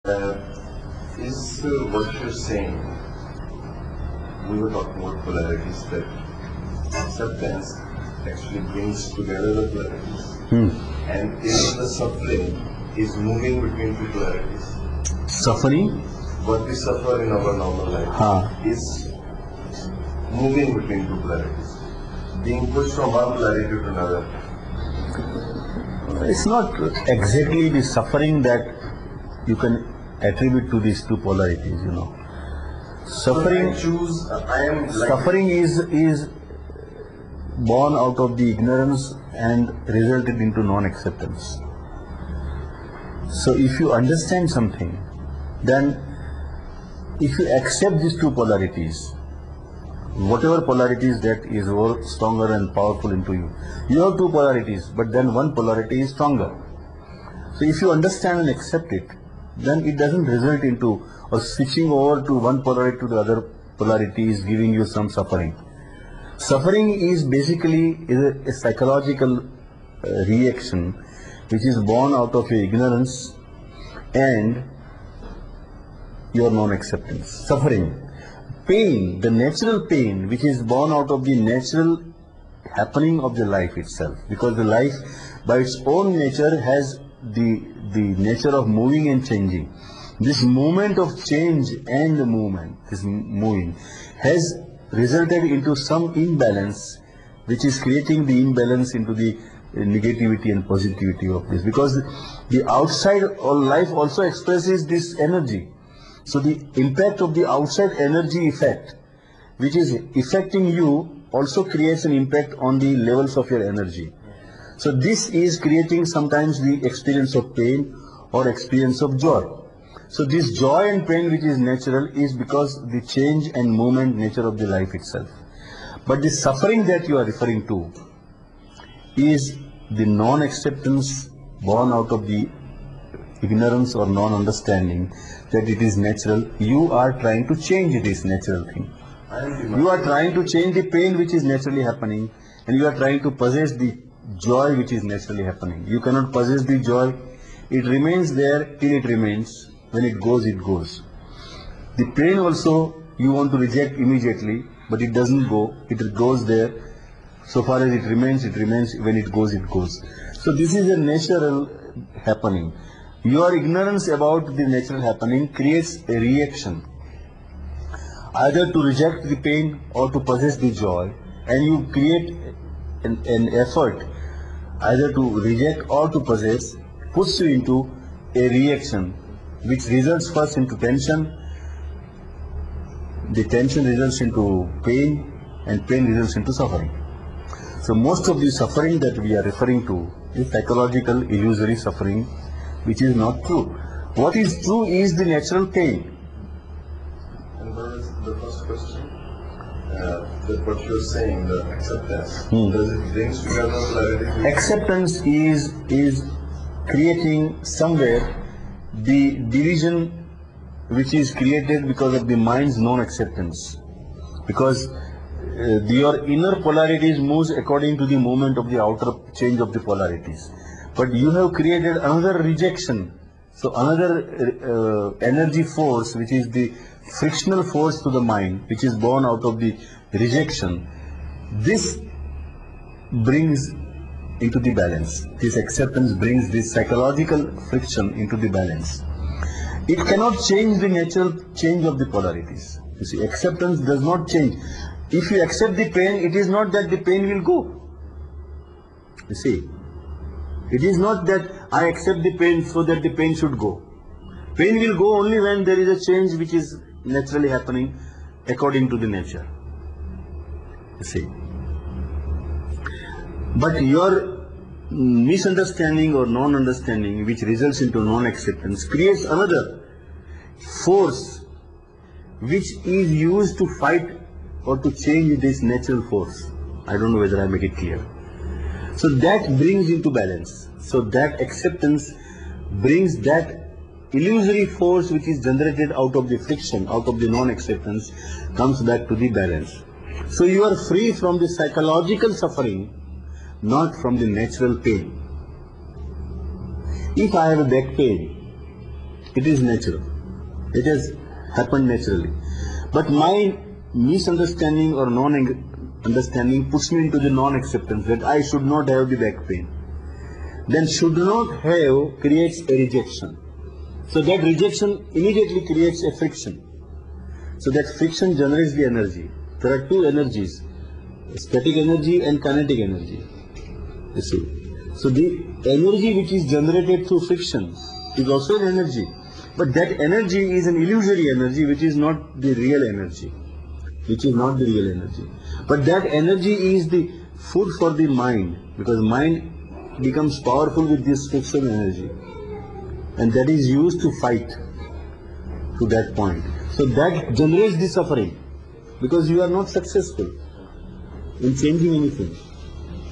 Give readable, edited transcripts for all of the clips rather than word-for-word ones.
Uh, is what you're saying, we were talking about polarities, that acceptance actually brings together the polarities. And is the suffering is moving between two polarities. Suffering? What we suffer in our normal life is moving between two polarities, being pushed from one polarity to another. It's not exactly the suffering that you can attribute to these two polarities, you know. Suffering, suffering is born out of the ignorance and resulted into non-acceptance. So if you understand something, then if you accept these two polarities, whatever polarities that is more stronger and powerful into you, you have two polarities, but then one polarity is stronger. So if you understand and accept it, then it doesn't result into or switching over to one polarity to the other polarity is giving you some suffering. Suffering is basically a psychological reaction which is born out of your ignorance and your non-acceptance. Suffering. Pain, the natural pain which is born out of the natural happening of the life itself, because the life by its own nature has the nature of moving and changing. This movement of change and the movement, this moving, has resulted into some imbalance which is creating the imbalance into the negativity and positivity of this, because the outside life also expresses this energy. So the impact of the outside energy effect which is affecting you also creates an impact on the levels of your energy. So this is creating sometimes the experience of pain or experience of joy. So this joy and pain which is natural is because the change and movement nature of the life itself. But the suffering that you are referring to is the non-acceptance born out of the ignorance or non-understanding that it is natural. You are trying to change this natural thing. You are trying to change the pain which is naturally happening, and you are trying to possess the joy which is naturally happening. You cannot possess the joy. It remains there till it remains. When it goes, it goes. The pain also you want to reject immediately, but it doesn't go. It goes there. So far as it remains, it remains. When it goes, it goes. So this is a natural happening. Your ignorance about the natural happening creates a reaction, either to reject the pain or to possess the joy, and you create an effort either to reject or to possess, puts you into a reaction which results first into tension. The tension results into pain, and pain results into suffering. So most of the suffering that we are referring to is psychological illusory suffering, which is not true. What is true is the natural pain. And what is the first question? That what you are saying, the acceptance, does it bring together polarity? Acceptance is creating somewhere the division which is created because of the mind's non-acceptance. Because your inner polarities moves according to the movement of the outer change of the polarities. But you have created another rejection. So another energy force which is the frictional force to the mind, which is born out of the rejection. This brings into the balance. This acceptance brings this psychological friction into the balance. It cannot change the natural change of the polarities. You see, acceptance does not change. If you accept the pain, it is not that the pain will go. You see, it is not that I accept the pain so that the pain should go. Pain will go only when there is a change which is naturally happening according to the nature. You see. But your misunderstanding or non-understanding which results into non-acceptance creates another force which is used to fight or to change this natural force. I don't know whether I make it clear. So that brings into balance. So that acceptance brings that illusory force which is generated out of the friction, out of the non-acceptance, comes back to the balance. So you are free from the psychological suffering, not from the natural pain. If I have a back pain It is natural. It has happened naturally. But my misunderstanding or non-understanding puts me into the non-acceptance that I should not have the back pain. Then should not have creates a rejection. So that rejection immediately creates a friction. So that friction generates the energy. There are two energies, static energy and kinetic energy. You see. So the energy which is generated through friction is also an energy. But that energy is an illusory energy which is not the real energy. But that energy is the food for the mind, because mind becomes powerful with this friction energy. And that is used to fight to that point. So that generates the suffering, because you are not successful in changing anything.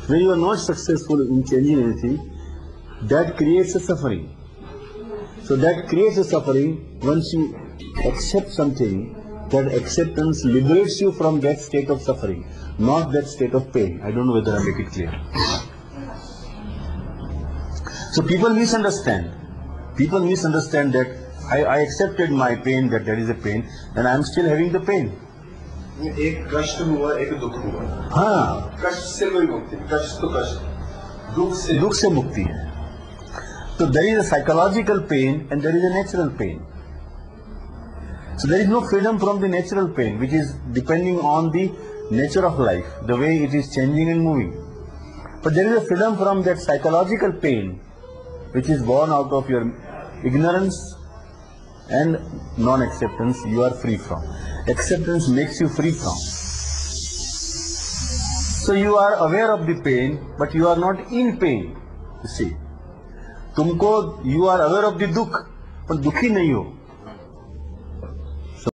When you are not successful in changing anything, that creates a suffering. So that creates a suffering. Once you accept something, that acceptance liberates you from that state of suffering, not that state of pain. I don't know whether I make it clear. So people misunderstand. People misunderstand that I accepted my pain, that there is a pain, and I am still having the pain. एक कष्ट हुआ, एक दुख हुआ. हाँ. कष्ट से कोई मुक्ति, कष्ट तो कष्ट, दुख से मुक्ति है. So there is a psychological pain and there is a natural pain. So there is no freedom from the natural pain, which is depending on the nature of life, the way it is changing and moving. But there is a freedom from that psychological pain, which is born out of your ignorance and non-acceptance. You are free from. Acceptance makes you free from. So you are aware of the pain, but you are not in pain. You see, you are aware of the dukh, but dukhi nahi ho.